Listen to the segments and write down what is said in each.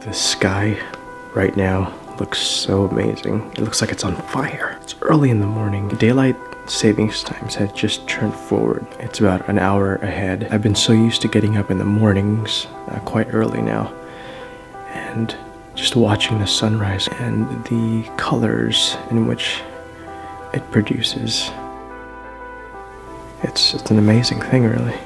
The sky right now looks so amazing. It looks like it's on fire. It's early in the morning. Daylight savings times had just turned forward. It's about an hour ahead. I've been so used to getting up in the mornings, quite early now, and just watching the sunrise and the colors in which it produces. It's an amazing thing, really.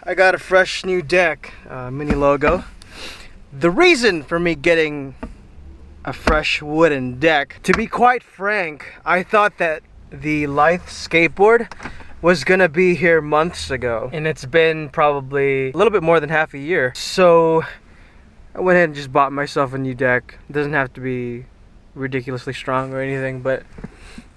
I got a fresh new deck, mini logo. The reason for me getting a fresh wooden deck, to be quite frank, I thought that the Lithe Skateboard was gonna be here months ago, and it's been probably a little bit more than half a year. So I went ahead and just bought myself a new deck. It doesn't have to be ridiculously strong or anything, but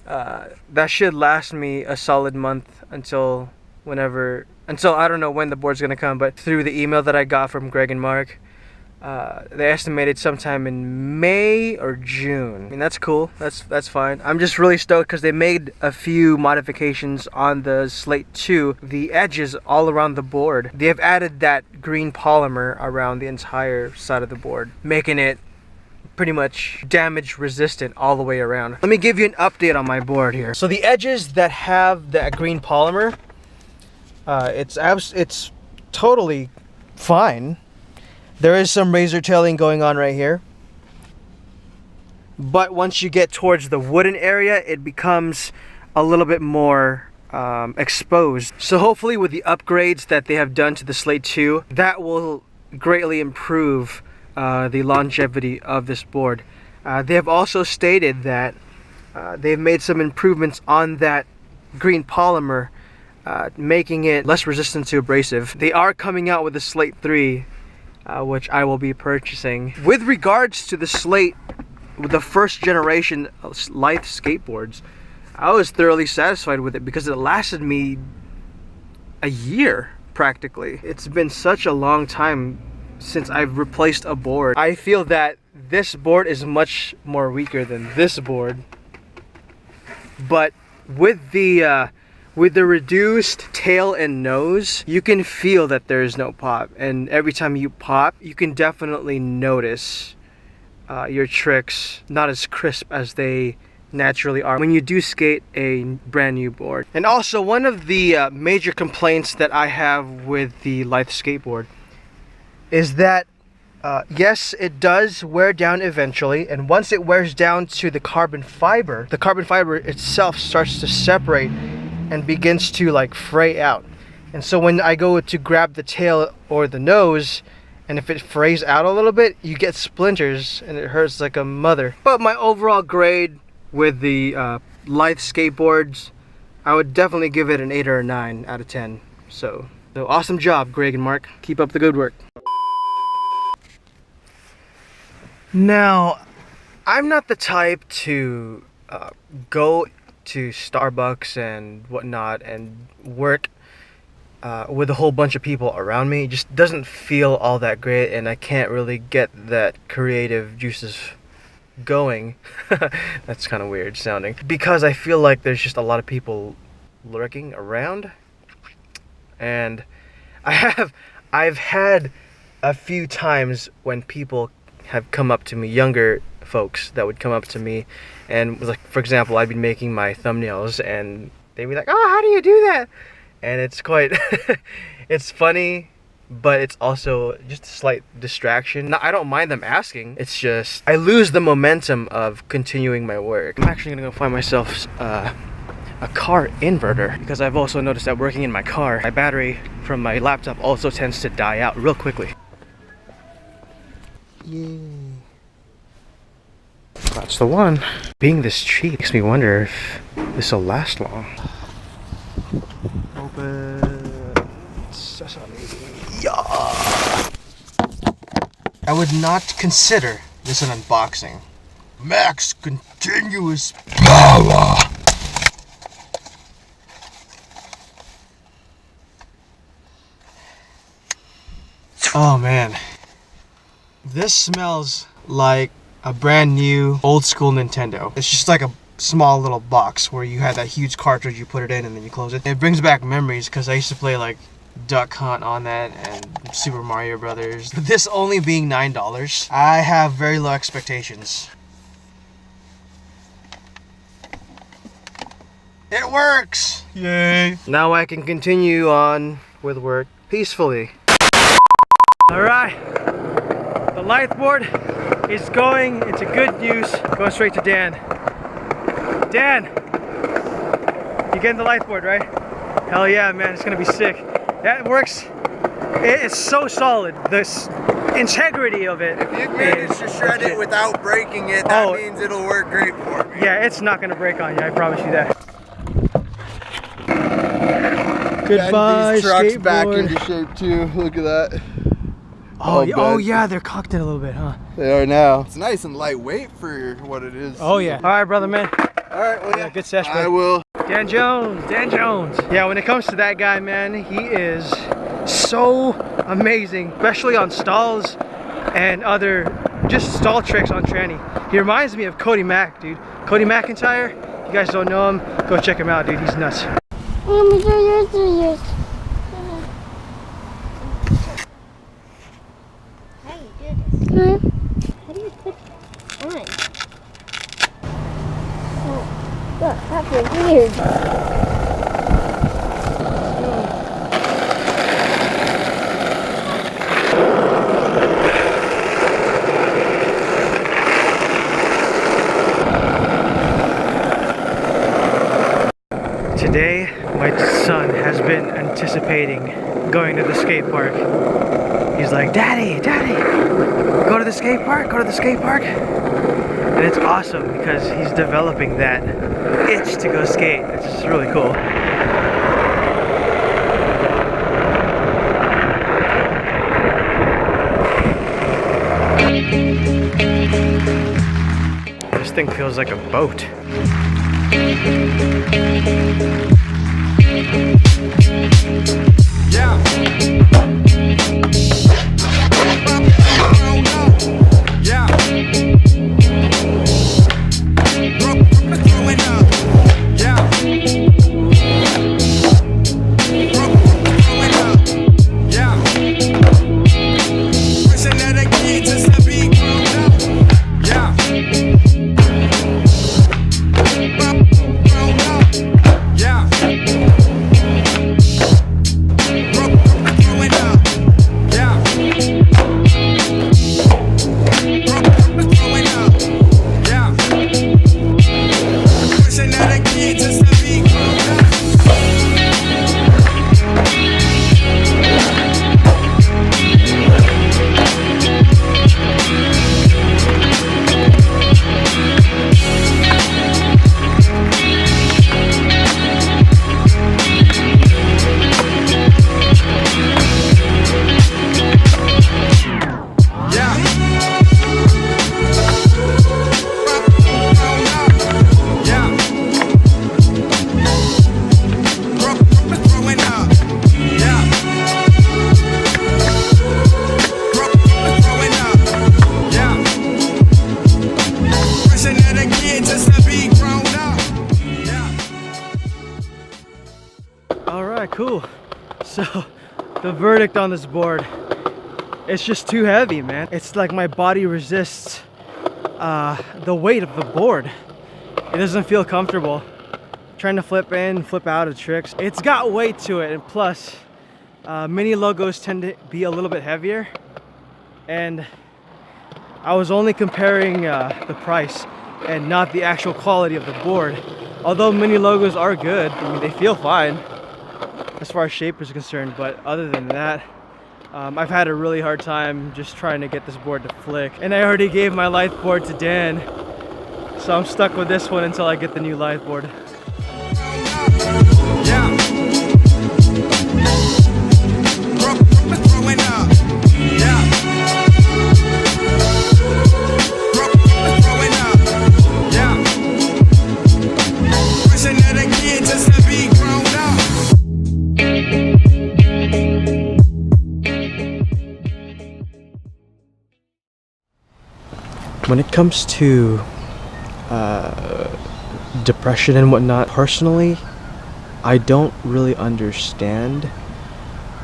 that should last me a solid month until I don't know when the board's gonna come, but through the email that I got from Greg and Mark, they estimated sometime in May or June. I mean, that's cool. That's fine. I'm just really stoked because they made a few modifications on the Slate 2. The edges all around the board, they have added that green polymer around the entire side of the board, making it pretty much damage resistant all the way around. Let me give you an update on my board here. So the edges that have that green polymer, it's totally fine. There is some razor tailing going on right here, but once you get towards the wooden area, it becomes a little bit more exposed. So hopefully with the upgrades that they have done to the Slate 2, that will greatly improve the longevity of this board. They have also stated that they've made some improvements on that green polymer, making it less resistant to abrasive. They are coming out with the Slate 3, which I will be purchasing. With regards to the Slate, with the first generation of Lithe skateboards, I was thoroughly satisfied with it because it lasted me a year practically. It's been such a long time since I've replaced a board. I feel that this board is much more weaker than this board, but with the reduced tail and nose, you can feel that there is no pop, and every time you pop, you can definitely notice your tricks not as crisp as they naturally are when you do skate a brand new board. And also, one of the major complaints that I have with the Lithe Skateboard is that yes, it does wear down eventually, and once it wears down to the carbon fiber itself starts to separate and begins to like fray out. And so when I go to grab the tail or the nose, and if it frays out a little bit, you get splinters and it hurts like a mother. But my overall grade with the Lithe skateboards, I would definitely give it an 8 or a 9 out of 10. So awesome job, Greg and Mark. Keep up the good work. Now, I'm not the type to go to Starbucks and whatnot and work with a whole bunch of people around me. It just doesn't feel all that great, and I can't really get that creative juices going. That's kind of weird sounding, because I feel like there's just a lot of people lurking around, and I've had a few times when people have come up to me, younger folks that would come up to me, and like, for example, I'd be making my thumbnails and they'd be like, "Oh, how do you do that?" And it's quite it's funny, but it's also just a slight distraction. Now, I don't mind them asking, it's just I lose the momentum of continuing my work. I'm actually gonna go find myself a car inverter, because I've also noticed that working in my car, my battery from my laptop also tends to die out real quickly. Yay. That's the one. Being this cheap makes me wonder if this will last long. Open. Sesame. Yeah. I would not consider this an unboxing. Max continuous power. Oh man. This smells like a brand new old school Nintendo. It's just like a small little box where you have that huge cartridge, you put it in and then you close it. It brings back memories because I used to play like Duck Hunt on that and Super Mario Brothers. This only being $9, I have very low expectations. It works! Yay! Now I can continue on with work peacefully. Alright, the Lithe board is going into good use. Going straight to Dan. Dan! You getting the Lithe board, right? Hell yeah, man, it's gonna be sick. That works. It's so solid. This integrity of it. If you've managed to shred it without breaking it, that means it'll work great for me. Yeah, it's not gonna break on you, I promise you that. Goodbye, these trucks skateboard. back into shape too. Look at that. Oh yeah, they're cocked in a little bit, huh? They are now. It's nice and lightweight for what it is. Oh yeah. All right, brother, man. All right, well, yeah. Good session. I will. Dan Jones, Dan Jones. Yeah, when it comes to that guy, man, he is so amazing, especially on stalls and other just stall tricks on tranny. He reminds me of Cody Mack, dude. Cody McIntyre. If you guys don't know him, go check him out, dude. He's nuts. Let me do yours. How do you do this? How do you put it on? Oh, look, that feels weird. Today, my son has been anticipating going to the skate park. He's like, Daddy, go to the skate park, go to the skate park. And it's awesome because he's developing that itch to go skate. It's just really cool. This thing feels like a boat. Cool. So the verdict on this board, it's just too heavy, man. It's like my body resists the weight of the board. It doesn't feel comfortable. Trying to flip in, flip out of tricks. It's got weight to it, and plus mini logos tend to be a little bit heavier. And I was only comparing the price and not the actual quality of the board. Although mini logos are good, I mean, they feel fine as far as shape is concerned, but other than that, I've had a really hard time just trying to get this board to flick. And I already gave my Lithe board to Dan, so I'm stuck with this one until I get the new Lithe board. When it comes to depression and whatnot, personally, I don't really understand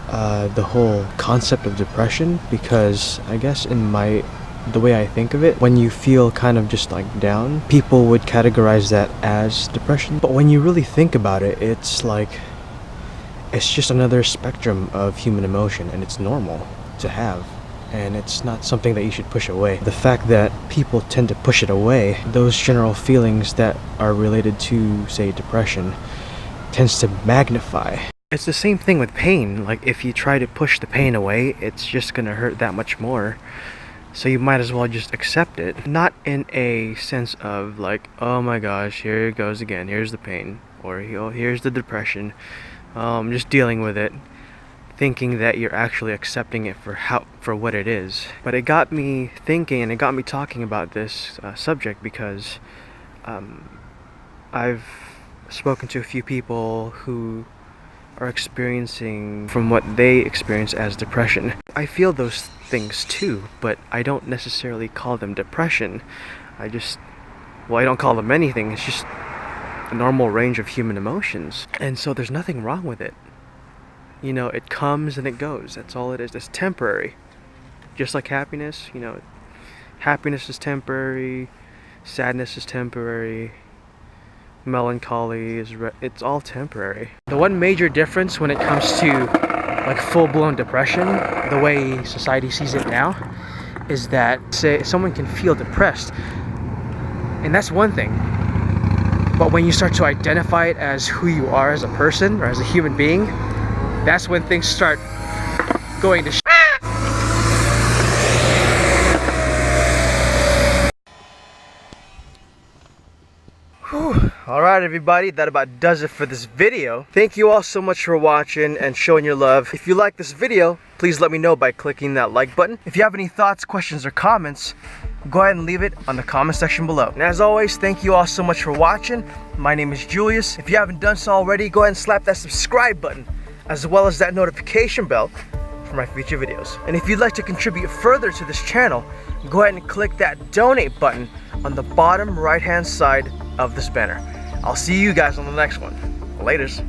the whole concept of depression, because I guess the way I think of it, when you feel kind of just like down, people would categorize that as depression. But when you really think about it, it's just another spectrum of human emotion, and it's normal to have. And it's not something that you should push away. The fact that people tend to push it away, those general feelings that are related to, say, depression, tends to magnify. It's the same thing with pain. Like, if you try to push the pain away, it's just gonna hurt that much more. So you might as well just accept it. Not in a sense of like, oh my gosh, here it goes again, here's the pain, or oh, here's the depression. I'm just dealing with it, thinking that you're actually accepting it for what it is. But it got me thinking, and it got me talking about this subject, because I've spoken to a few people who are experiencing from what they experience as depression. I feel those things too, but I don't necessarily call them depression. I don't call them anything. It's just a normal range of human emotions. And so there's nothing wrong with it. You know, it comes and it goes. That's all it is. It's temporary. Just like happiness, you know, happiness is temporary, sadness is temporary, melancholy it's all temporary. The one major difference when it comes to like full-blown depression, the way society sees it now, is that, say, someone can feel depressed, and that's one thing. But when you start to identify it as who you are as a person or as a human being, that's when things start going to Alright everybody, that about does it for this video. Thank you all so much for watching and showing your love. If you like this video, please let me know by clicking that like button. If you have any thoughts, questions, or comments, go ahead and leave it on the comment section below. And as always, thank you all so much for watching. My name is Julius. If you haven't done so already, go ahead and slap that subscribe button, as well as that notification bell for my future videos. And if you'd like to contribute further to this channel, go ahead and click that donate button on the bottom right hand side of this banner. I'll see you guys on the next one. Laters.